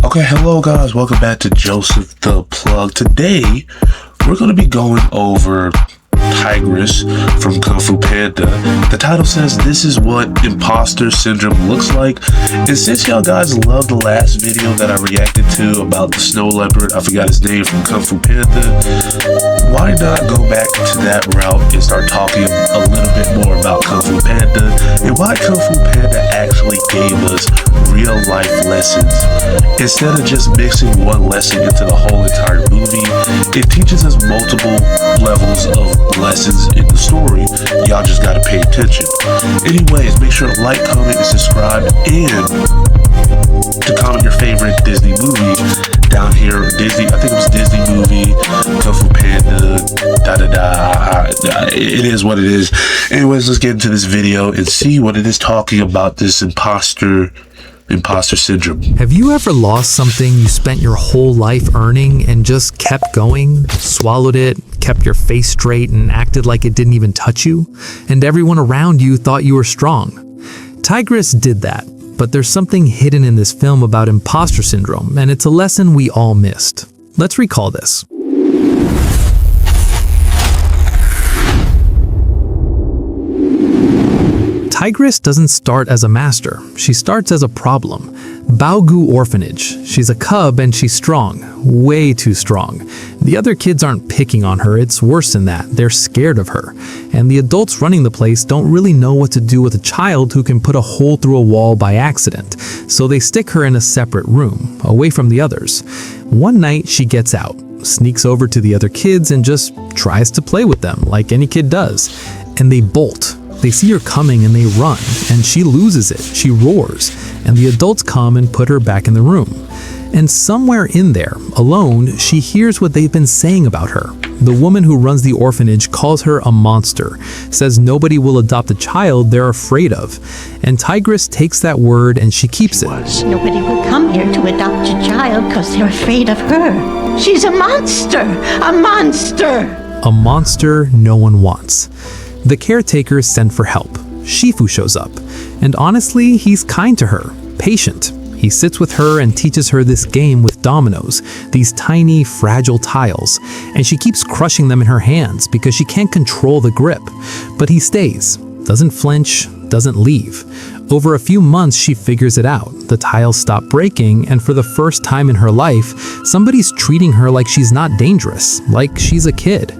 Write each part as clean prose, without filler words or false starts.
Okay, hello guys, welcome back to Joseph the Plug. Today, we're going to be going over Tigress from Kung Fu Panda. The title says this is what imposter syndrome looks like. And since y'all guys loved the last video that I reacted to about the snow leopard, I forgot his name, from Kung Fu Panda, why not go back to that route and start talking a little bit more about Kung Fu Panda and why Kung Fu Panda actually gave us real life lessons. Instead of just mixing one lesson into the whole entire movie, it teaches us multiple levels of lessons in the story. Y'all just gotta pay attention. Anyways, make sure to like, comment, and subscribe, and to comment your favorite Disney movie down here. Disney, I think it was Disney movie, Kung Fu Panda, it is what it is. Anyways, let's get into this video and see what it is talking about, this imposter syndrome. Have you ever lost something you spent your whole life earning and just kept going, swallowed it, kept your face straight, and acted like it didn't even touch you? And everyone around you thought you were strong. Tigress did that, but there's something hidden in this film about imposter syndrome, and it's a lesson we all missed. Let's recall this. Tigress doesn't start as a master, she starts as a problem. Baogu Orphanage. She's a cub and she's strong, way too strong. The other kids aren't picking on her, it's worse than that, they're scared of her. And the adults running the place don't really know what to do with a child who can put a hole through a wall by accident, so they stick her in a separate room, away from the others. One night she gets out, sneaks over to the other kids and just tries to play with them like any kid does. And they bolt. They see her coming and they run, and she loses it. She roars, and the adults come and put her back in the room. And somewhere in there, alone, she hears what they've been saying about her. The woman who runs the orphanage calls her a monster, says nobody will adopt a child they're afraid of. And Tigress takes that word and she keeps it. Nobody will come here to adopt a child because they're afraid of her. She's a monster! A monster! A monster no one wants. The caretakers send for help. Shifu shows up, and honestly, he's kind to her, patient. He sits with her and teaches her this game with dominoes, these tiny, fragile tiles, and she keeps crushing them in her hands because she can't control the grip. But he stays, doesn't flinch, doesn't leave. Over a few months, she figures it out. The tiles stop breaking, and for the first time in her life, somebody's treating her like she's not dangerous, like she's a kid.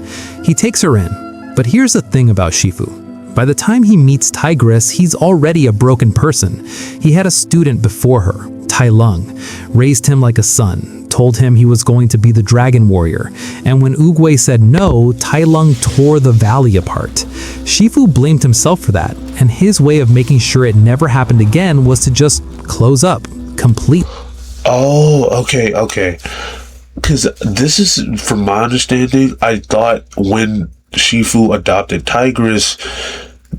He takes her in. But here's the thing about Shifu. By the time he meets Tigress, he's already a broken person. He had a student before her, Tai Lung, raised him like a son, told him he was going to be the dragon warrior, and when Oogway said no, Tai Lung tore the valley apart. Shifu blamed himself for that, and his way of making sure it never happened again was to just close up, complete. Oh, okay. Because this is, from my understanding, I thought when Shifu adopted Tigress,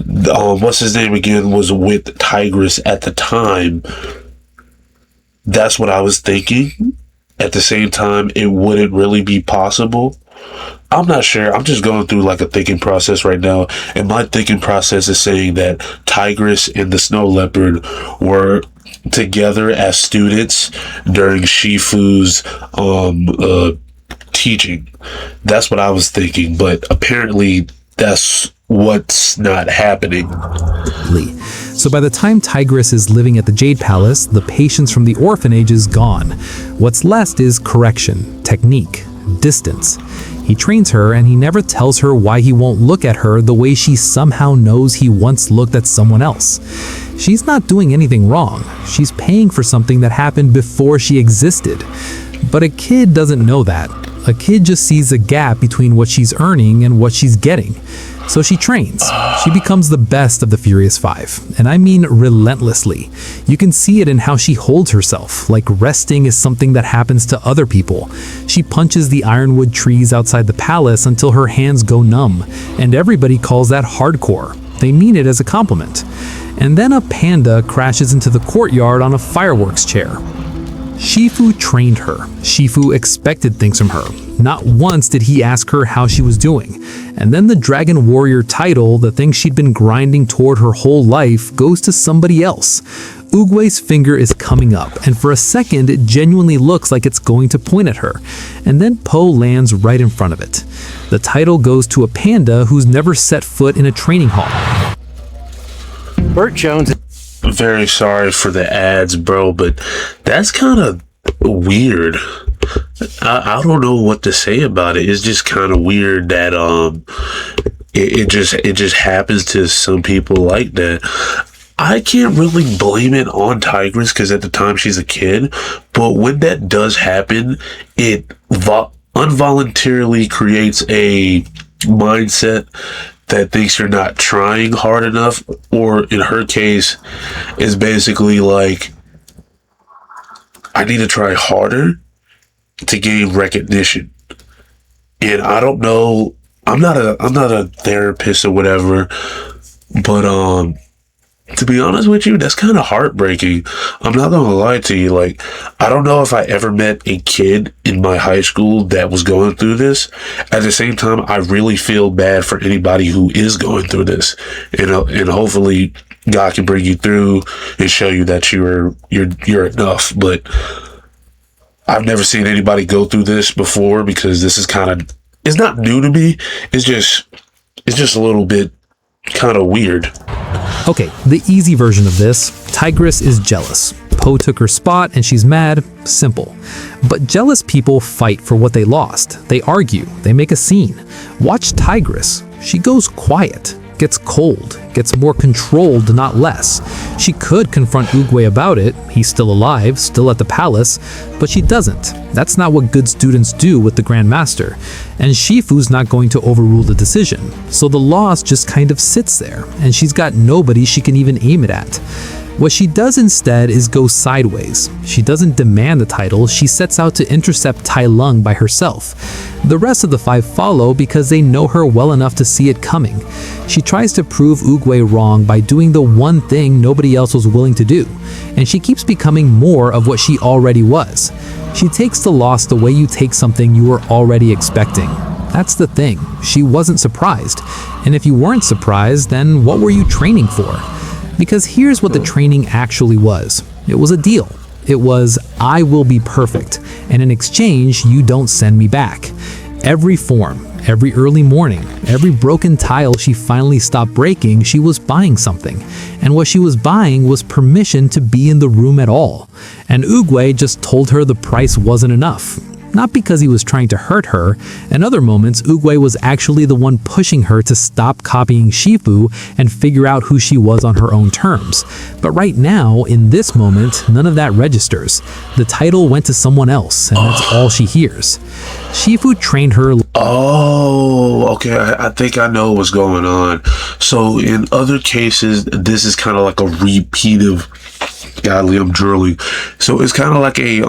what's his name again, was with Tigress at the time. That's what I was thinking. At the same time, it wouldn't really be possible. I'm not sure. I'm just going through like a thinking process right now, and my thinking process is saying that Tigress and the snow leopard were together as students during Shifu's teaching. That's what I was thinking, but apparently that's what's not happening. So by the time Tigress is living at the Jade Palace, the patience from the orphanage is gone. What's left is correction, technique, distance. He trains her, and he never tells her why he won't look at her the way she somehow knows he once looked at someone else. She's not doing anything wrong. She's paying for something that happened before she existed. But a kid doesn't know that. A kid just sees a gap between what she's earning and what she's getting. So she trains. She becomes the best of the Furious Five, and I mean relentlessly. You can see it in how she holds herself, like resting is something that happens to other people. She punches the ironwood trees outside the palace until her hands go numb, and everybody calls that hardcore. They mean it as a compliment. And then a panda crashes into the courtyard on a fireworks chair. Shifu trained her. Shifu expected things from her. Not once did he ask her how she was doing. And then the Dragon Warrior title, the thing she'd been grinding toward her whole life, goes to somebody else. Oogway's finger is coming up, and for a second it genuinely looks like it's going to point at her, and then Po lands right in front of it. The title goes to a panda who's never set foot in a training hall. Burt Jones. Very sorry for the ads, bro, but that's kind of weird. I don't know what to say about it. It's just kind of weird that it just happens to some people like that. I can't really blame it on Tigress because at the time she's a kid, but when that does happen, it involuntarily creates a mindset that thinks you're not trying hard enough, or in her case, is basically like, I need to try harder to gain recognition. And I don't know, I'm not a therapist or whatever, but to be honest with you, that's kind of heartbreaking. I'm not gonna lie to you. Like, I don't know if I ever met a kid in my high school that was going through this. At the same time, I really feel bad for anybody who is going through this. And hopefully God can bring you through and show you that you're enough. But I've never seen anybody go through this before, because this is it's not new to me. It's just a little bit kind of weird. Okay, the easy version of this: Tigress is jealous. Po took her spot and she's mad. Simple. But jealous people fight for what they lost. They argue. They make a scene. Watch Tigress. She goes quiet, gets cold, gets more controlled, not less. She could confront Oogway about it. He's still alive, still at the palace, but she doesn't. That's not what good students do with the Grand Master. And Shifu's not going to overrule the decision. So the loss just kind of sits there, and she's got nobody she can even aim it at. What she does instead is go sideways. She doesn't demand the title, she sets out to intercept Tai Lung by herself. The rest of the 5 follow because they know her well enough to see it coming. She tries to prove Oogway wrong by doing the one thing nobody else was willing to do, and she keeps becoming more of what she already was. She takes the loss the way you take something you were already expecting. That's the thing, she wasn't surprised. And if you weren't surprised, then what were you training for? Because here's what the training actually was. It was a deal. It was, I will be perfect, and in exchange, you don't send me back. Every form, every early morning, every broken tile she finally stopped breaking, she was buying something. And what she was buying was permission to be in the room at all. And Oogway just told her the price wasn't enough. Not because he was trying to hurt her. In other moments, Oogway was actually the one pushing her to stop copying Shifu and figure out who she was on her own terms. But right now, in this moment, none of that registers. The title went to someone else, and that's all she hears. Shifu trained her. Oh, okay. I think I know what's going on. So in other cases, this is kind of like a repeat of. Godly, I'm drooling. So it's kind of like a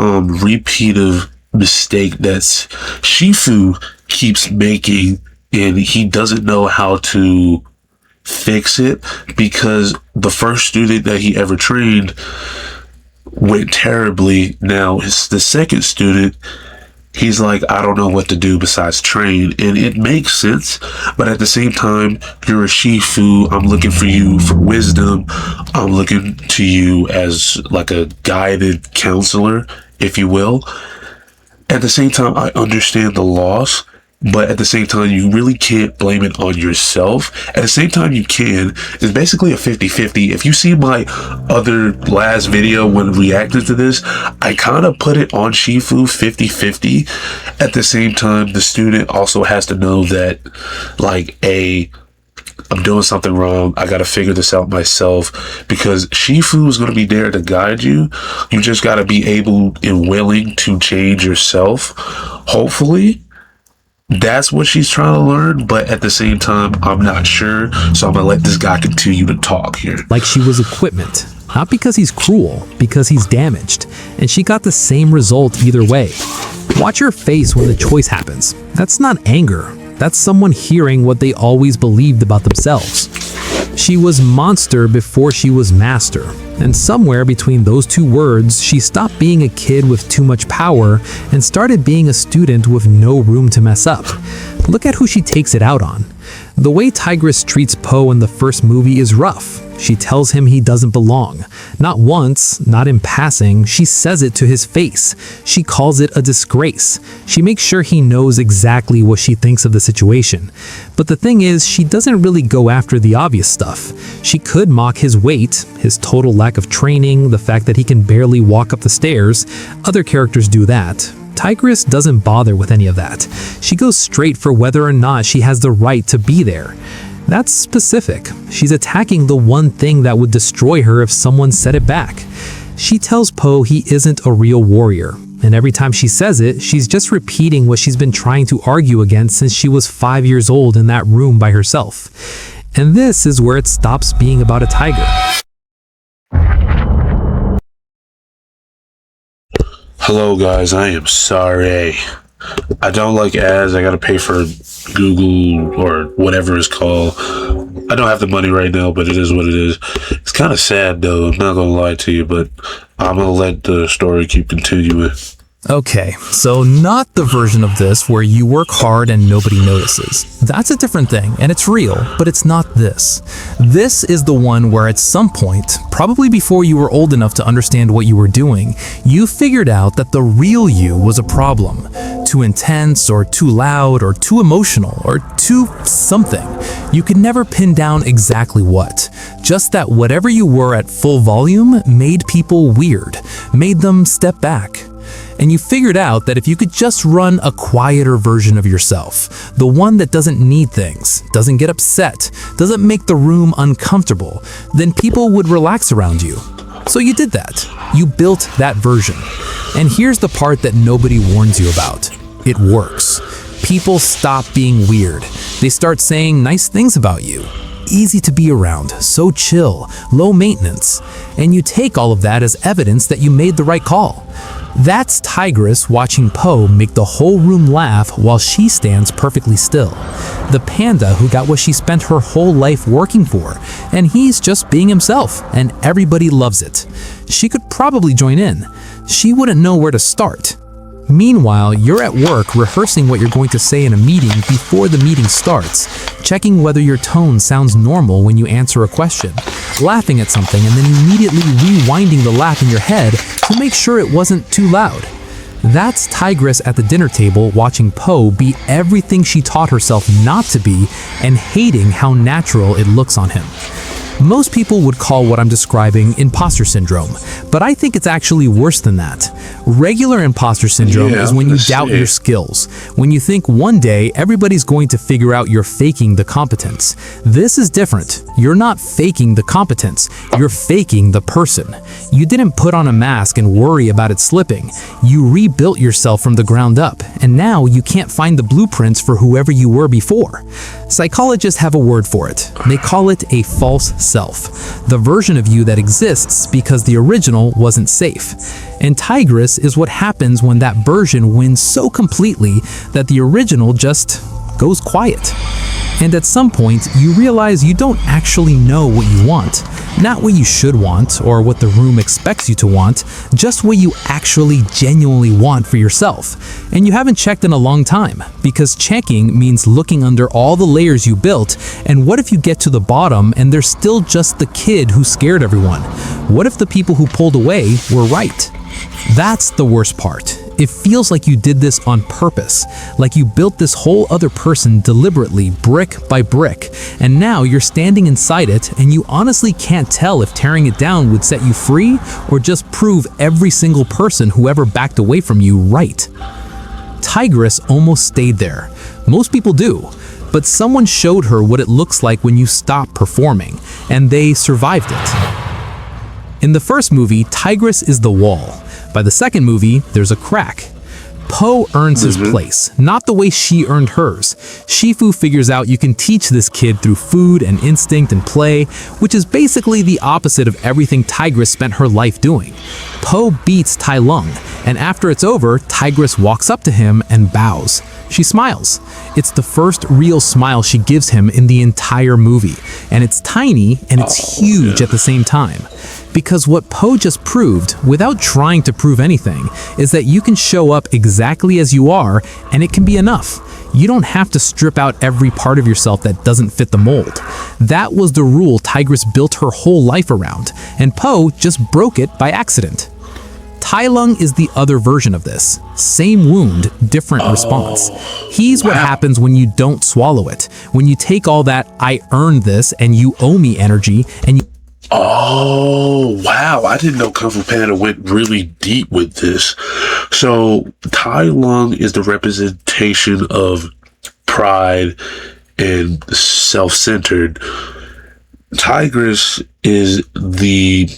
repeat of mistake that's Shifu keeps making, and he doesn't know how to fix it because the first student that he ever trained went terribly. Now the second student, he's like, I don't know what to do besides train, and it makes sense, but at the same time, you're a Shifu. I'm looking for you for wisdom. I'm looking to you as like a guided counselor, if you will. At the same time, I understand the loss, but at the same time, you really can't blame it on yourself. At the same time, you can. It's basically a 50-50. If you see my other last video when reacting to this, I kind of put it on Shifu 50-50. At the same time, the student also has to know that, like, I'm doing something wrong. I got to figure this out myself, because Shifu is going to be there to guide you. You just got to be able and willing to change yourself. Hopefully, that's what she's trying to learn. But at the same time, I'm not sure. So I'm going to let this guy continue to talk here. Like she was equipment. Not because he's cruel, because he's damaged. And she got the same result either way. Watch her face when the choice happens. That's not anger. That's someone hearing what they always believed about themselves. She was monster before she was master. And somewhere between those two words, she stopped being a kid with too much power and started being a student with no room to mess up. Look at who she takes it out on. The way Tigress treats Po in the first movie is rough. She tells him he doesn't belong. Not once, not in passing, she says it to his face. She calls it a disgrace. She makes sure he knows exactly what she thinks of the situation. But the thing is, she doesn't really go after the obvious stuff. She could mock his weight, his total lack of training, the fact that he can barely walk up the stairs. Other characters do that. Tigress doesn't bother with any of that. She goes straight for whether or not she has the right to be there. That's specific. She's attacking the one thing that would destroy her if someone set it back. She tells Poe he isn't a real warrior, and every time she says it, she's just repeating what she's been trying to argue against since she was 5 years old in that room by herself. And this is where it stops being about a tiger. Hello guys, I am sorry. I don't like ads. I gotta pay for Google or whatever it's called. I don't have the money right now, but it is what it is. It's kind of sad though, I'm not gonna lie to you, but I'm gonna let the story keep continuing. Okay, so not the version of this where you work hard and nobody notices. That's a different thing, and it's real, but it's not this. This is the one where at some point, probably before you were old enough to understand what you were doing, you figured out that the real you was a problem. Too intense, or too loud, or too emotional, or too something. You could never pin down exactly what. Just that whatever you were at full volume made people weird, made them step back. And you figured out that if you could just run a quieter version of yourself, the one that doesn't need things, doesn't get upset, doesn't make the room uncomfortable, then people would relax around you. So you did that. You built that version. And here's the part that nobody warns you about. It works. People stop being weird. They start saying nice things about you. Easy to be around, so chill, low maintenance. And you take all of that as evidence that you made the right call. That's Tigress watching Poe make the whole room laugh while she stands perfectly still. The panda who got what she spent her whole life working for, and he's just being himself, and everybody loves it. She could probably join in. She wouldn't know where to start. Meanwhile, you're at work rehearsing what you're going to say in a meeting before the meeting starts, checking whether your tone sounds normal when you answer a question, laughing at something and then immediately rewinding the laugh in your head to make sure it wasn't too loud. That's Tigress at the dinner table watching Poe be everything she taught herself not to be and hating how natural it looks on him. Most people would call what I'm describing imposter syndrome, but I think it's actually worse than that. Regular imposter syndrome is when you doubt your skills, when you think one day everybody's going to figure out you're faking the competence. This is different. You're not faking the competence, you're faking the person. You didn't put on a mask and worry about it slipping. You rebuilt yourself from the ground up, and now you can't find the blueprints for whoever you were before. Psychologists have a word for it. They call it a false self, the version of you that exists because the original wasn't safe. And Tigress is what happens when that version wins so completely that the original just goes quiet. And at some point, you realize you don't actually know what you want. Not what you should want or what the room expects you to want, just what you actually genuinely want for yourself. And you haven't checked in a long time, because checking means looking under all the layers you built, and what if you get to the bottom and there's still just the kid who scared everyone? What if the people who pulled away were right? That's the worst part. It feels like you did this on purpose, like you built this whole other person deliberately, brick by brick, and now you're standing inside it and you honestly can't tell if tearing it down would set you free or just prove every single person who ever backed away from you right. Tigress almost stayed there. Most people do. But someone showed her what it looks like when you stop performing, and they survived it. In the first movie, Tigress is the wall. By the second movie, there's a crack. Poe earns his place, not the way she earned hers. Shifu figures out you can teach this kid through food and instinct and play, which is basically the opposite of everything Tigress spent her life doing. Poe beats Tai Lung, and after it's over, Tigress walks up to him and bows. She smiles. It's the first real smile she gives him in the entire movie, and it's tiny and it's huge at the same time. Because what Poe just proved, without trying to prove anything, is that you can show up exactly as you are, and it can be enough. You don't have to strip out every part of yourself that doesn't fit the mold. That was the rule Tigress built her whole life around, and Po just broke it by accident. Tai Lung is the other version of this. Same wound, different response. He's what happens when you don't swallow it. When you take all that "I earned this" and "you owe me" energy and you... Oh, wow. I didn't know Kung Fu Panda went really deep with this. So Tai Lung is the representation of pride and self-centered. Tigress is the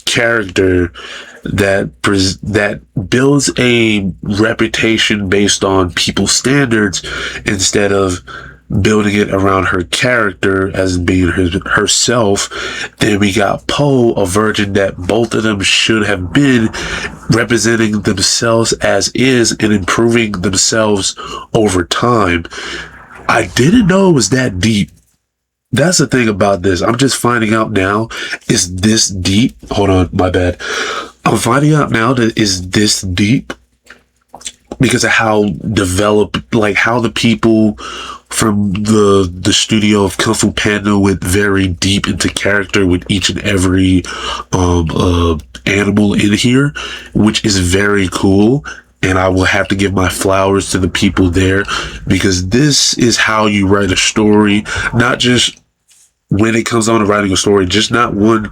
character that builds a reputation based on people's standards instead of building it around her character as being herself. Then we got Po, a virgin that both of them should have been, representing themselves as is and improving themselves over time. I didn't know it was that deep. That's the thing about this. I'm just finding out now. Is this deep? Hold on, my bad. I'm finding out now that is this deep because of how developed, like how the people from the studio of Kung Fu Panda went very deep into character with each and every animal in here, which is very cool. And I will have to give my flowers to the people there, because this is how you write a story, not just when it comes on to writing a story, just not one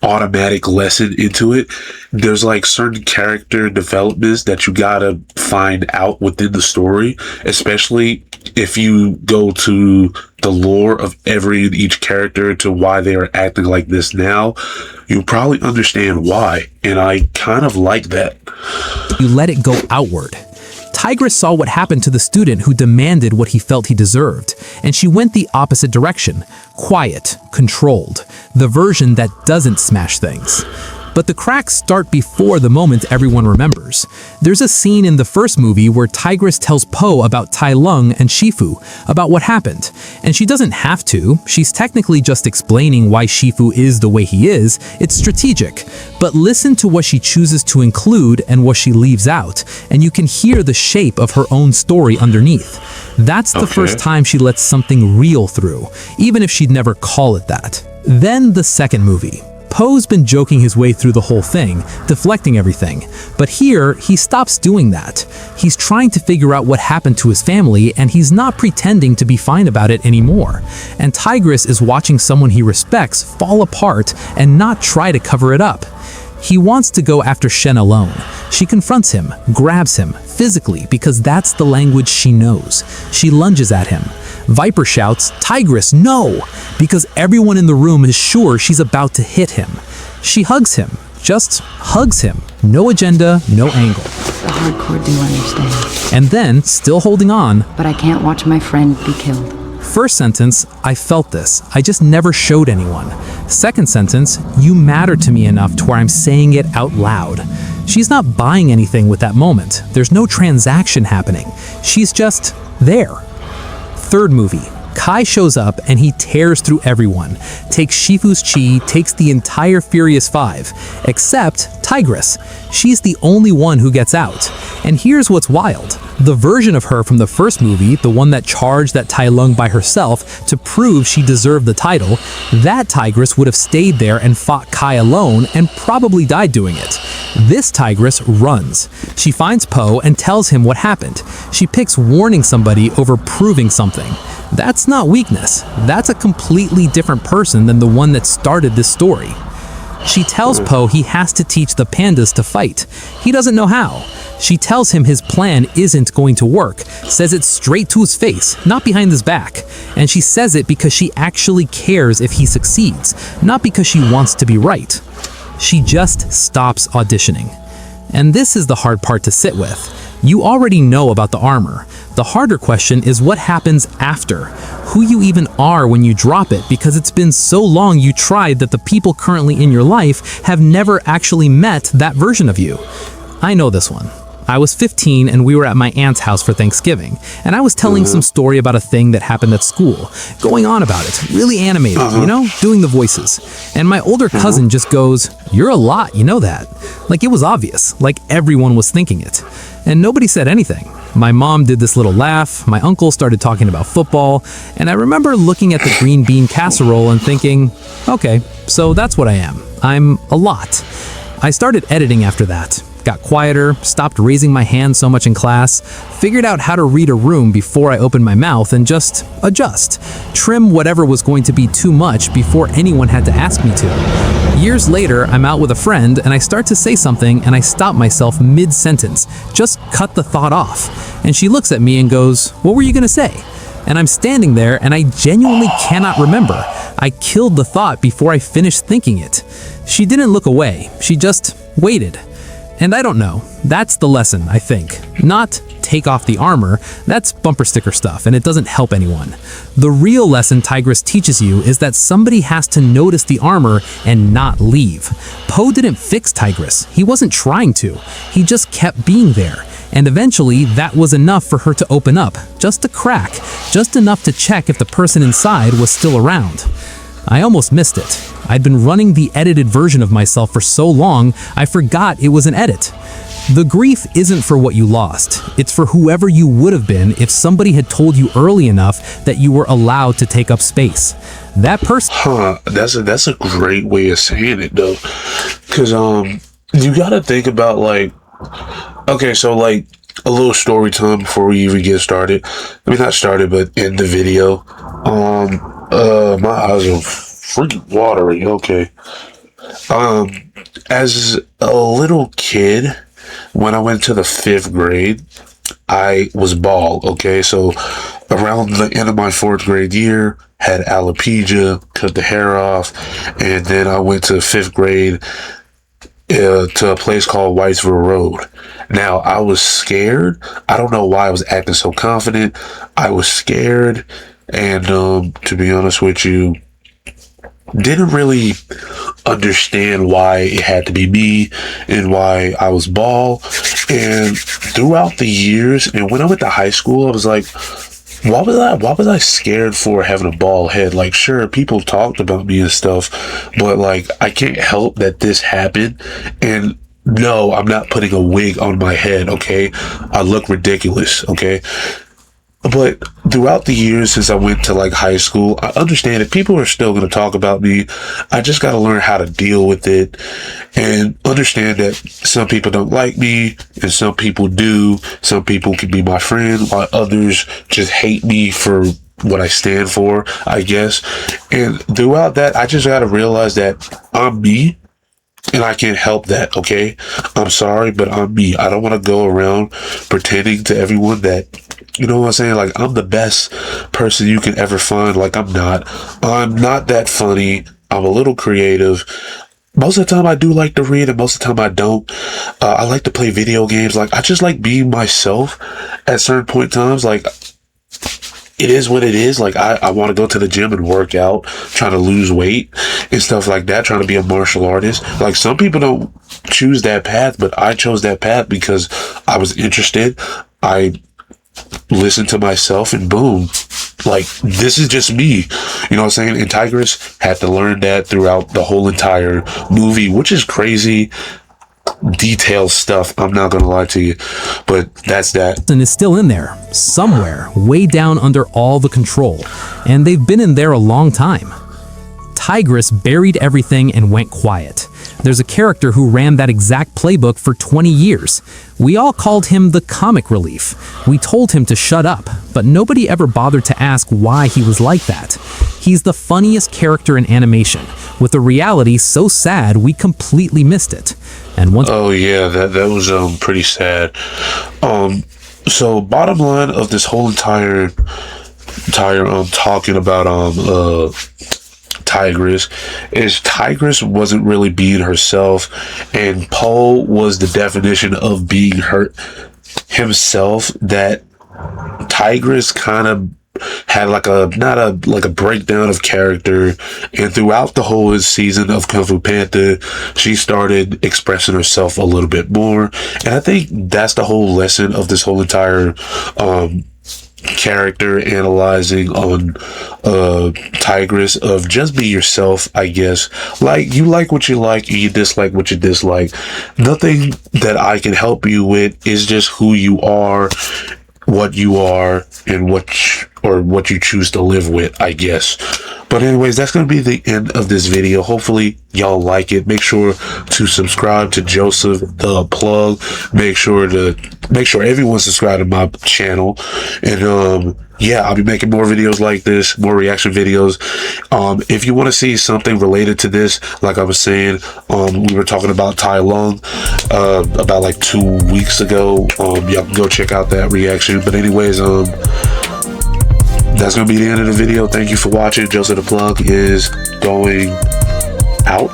automatic lesson into it. There's like certain character developments that you gotta find out within the story, especially if you go to the lore of each character to why they are acting like this now. You probably understand why, and I kind of like that. You let it go outward. Tigress saw what happened to the student who demanded what he felt he deserved, and she went the opposite direction. Quiet, controlled, the version that doesn't smash things. But the cracks start before the moment everyone remembers. There's a scene in the first movie where Tigress tells Po about Tai Lung and Shifu, about what happened. And she doesn't have to. She's technically just explaining why Shifu is the way he is. It's strategic. But listen to what she chooses to include and what she leaves out, and you can hear the shape of her own story underneath. That's the first time she lets something real through, even if she'd never call it that. Then the second movie. Po's been joking his way through the whole thing, deflecting everything. But here, he stops doing that. He's trying to figure out what happened to his family, and he's not pretending to be fine about it anymore. And Tigress is watching someone he respects fall apart and not try to cover it up. He wants to go after Shen alone. She confronts him, grabs him, physically, because that's the language she knows. She lunges at him. Viper shouts, "Tigress, no!" because everyone in the room is sure she's about to hit him. She hugs him, just hugs him. No agenda, no angle. The hardcore do understand. And then, still holding on, But I can't watch my friend be killed. first sentence, I felt this. I just never showed anyone. Second sentence, you matter to me enough to where I'm saying it out loud. She's not buying anything with that moment. There's no transaction happening. She's just there. Third movie. Kai shows up and he tears through everyone, takes Shifu's chi, takes the entire Furious Five, except Tigress. She's the only one who gets out. And here's what's wild. The version of her from the first movie, the one that charged that Tai Lung by herself to prove she deserved the title, that Tigress would have stayed there and fought Kai alone and probably died doing it. This Tigress runs. She finds Po and tells him what happened. She picks warning somebody over proving something. That's not weakness. That's a completely different person than the one that started this story. She tells Po he has to teach the pandas to fight. He doesn't know how. She tells him his plan isn't going to work, says it straight to his face, not behind his back. And she says it because she actually cares if he succeeds, not because she wants to be right. She just stops auditioning. And this is the hard part to sit with. You already know about the armor. The harder question is what happens after. Who you even are when you drop it, because it's been so long you tried that the people currently in your life have never actually met that version of you. I know this one. I was 15 and we were at my aunt's house for Thanksgiving, and I was telling some story about a thing that happened at school, going on about it, really animated, you know, doing the voices. And my older cousin just goes, "You're a lot, you know that." Like it was obvious, like everyone was thinking it. And nobody said anything. My mom did this little laugh, my uncle started talking about football, and I remember looking at the green bean casserole and thinking, okay, so that's what I am. I'm a lot. I started editing after that. Got quieter, stopped raising my hand so much in class, figured out how to read a room before I opened my mouth and just adjust, trim whatever was going to be too much before anyone had to ask me to. Years later, I'm out with a friend and I start to say something and I stop myself mid-sentence, just cut the thought off. And she looks at me and goes, "What were you gonna say?" And I'm standing there and I genuinely cannot remember. I killed the thought before I finished thinking it. She didn't look away, she just waited. And I don't know, that's the lesson, I think. Not take off the armor, that's bumper sticker stuff and it doesn't help anyone. The real lesson Tigress teaches you is that somebody has to notice the armor and not leave. Poe didn't fix Tigress, he wasn't trying to, he just kept being there. And eventually, that was enough for her to open up, just a crack, just enough to check if the person inside was still around. I almost missed it. I'd been running the edited version of myself for so long, I forgot it was an edit. The grief isn't for what you lost. It's for whoever you would have been if somebody had told you early enough that you were allowed to take up space. That person... That's a great way of saying it, though. Because, you gotta think about, like... Okay, so, like, a little story time before we even get started. I mean, not started, but in the video. My eyes are freaking watery. Okay. As a little kid, when I went to the 5th grade, I was bald. Okay, so around the end of my 4th grade year, had alopecia, cut the hair off, and then I went to 5th grade to a place called Whitesville Road. Now, I was scared. I don't know why I was acting so confident. I was scared. And to be honest with you, didn't really understand why it had to be me and why I was bald. And throughout the years, and when I went to high school, I was like, why was I scared for having a bald head? Like, sure, people talked about me and stuff, but like, I can't help that this happened. And no, I'm not putting a wig on my head, okay? I look ridiculous, okay? But throughout the years since I went to like high school, I understand that people are still going to talk about me. I just got to learn how to deal with it and understand that some people don't like me and some people do. Some people can be my friend while others just hate me for what I stand for, I guess. And throughout that, I just got to realize that I'm me. And I can't help that, okay? I'm sorry, but I'm me. I don't want to go around pretending to everyone that, you know what I'm saying? Like, I'm the best person you can ever find. Like, I'm not. I'm not that funny. I'm a little creative. Most of the time I do like to read and most of the time I don't. I like to play video games. Like, I just like being myself at certain point in times. Like, it is what it is. Like, I want to go to the gym and work out, trying to lose weight and stuff like that, trying to be a martial artist. Like, some people don't choose that path, but I chose that path because I was interested. I listened to myself and boom, like, this is just me. You know what I'm saying? And Tigress had to learn that throughout the whole entire movie, which is crazy. Detailed stuff, I'm not gonna lie to you, but that's that. And is still in there, somewhere, way down under all the control, and they've been in there a long time. Tigress buried everything and went quiet. There's a character who ran that exact playbook for 20 years. We all called him the comic relief. We told him to shut up, but nobody ever bothered to ask why he was like that. He's the funniest character in animation, with a reality so sad we completely missed it. And once— oh yeah, that was pretty sad. So bottom line of this whole entire talking about Tigress is Tigress wasn't really being herself, and Poe was the definition of being himself. That Tigress kind of had like a breakdown of character, and throughout the whole season of Kung Fu Panda, she started expressing herself a little bit more, and I think that's the whole lesson of this whole entire character analyzing on Tigress, of just be yourself, I guess. Like, you like what you like and you dislike what you dislike. Nothing that I can help you with, is just who you are. what you are and what you choose to live with, I guess. But anyways, that's going to be the end of this video. Hopefully y'all like it. Make sure to subscribe to Joseph the Plug. Make sure everyone's subscribed to my channel. And yeah, I'll be making more videos like this, more reaction videos. If you want to see something related to this, like I was saying, we were talking about Tai Lung about like 2 weeks ago. Y'all can go check out that reaction. But anyways, that's gonna be the end of the video. Thank you for watching. Joseph the Plug is going out.